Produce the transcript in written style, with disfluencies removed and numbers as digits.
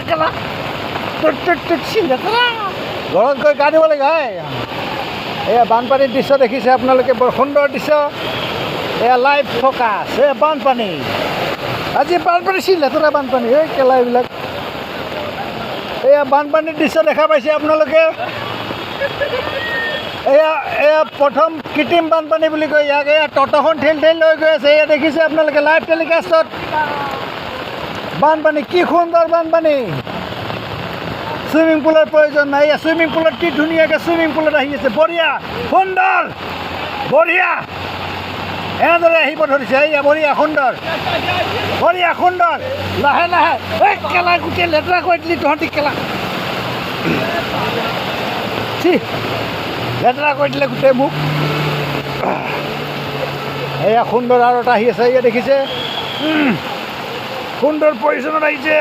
কেলা ঘৰত গৈ গা দিব লাগে হয়। এয়া বানপানীৰ দৃশ্য দেখিছে আপোনালোকে, বৰ সুন্দৰ দৃশ্য। এয়া লাইভ ফ'কাছ, এয়া বানপানী। আজি বানপানী লেতেৰা বানপানী, এই কেলা এইবিলাক। এয়া বানপানীৰ দৃশ্য দেখা পাইছে আপোনালোকে। এয়া প্ৰথম কৃত্ৰিম বানপানী বুলি কয় ইয়াক। এয়া ততখন ঠেলি লৈ গৈ আছে, এয়া দেখিছে আপোনালোকে লাইভ টেলিকাষ্টত। বানপানী, কি সুন্দৰ বানপানী। চুইমিং পুলৰ প্ৰয়োজন নাই। এয়া চুইমিং পুলত কি ধুনীয়াকৈ চুইমিং পুলত আহি আছে, বঢ়িয়া, সুন্দৰ, বঢ়িয়া। এনেদৰে আহিব ধৰিছে, এয়া বঢ়িয়া, সুন্দৰ, বঢ়িয়া, সুন্দৰ। লাহে লাহে, এই কেলা গোটেই লেতেৰা কৰি দিলি তহঁতি কেলা। লেতেৰা কৰি দিলে গোটেই মোক। এয়া সুন্দৰ আৰু এটা আহি আছে, এয়া দেখিছে, সুন্দৰ পজিশ্যনত আহিছে।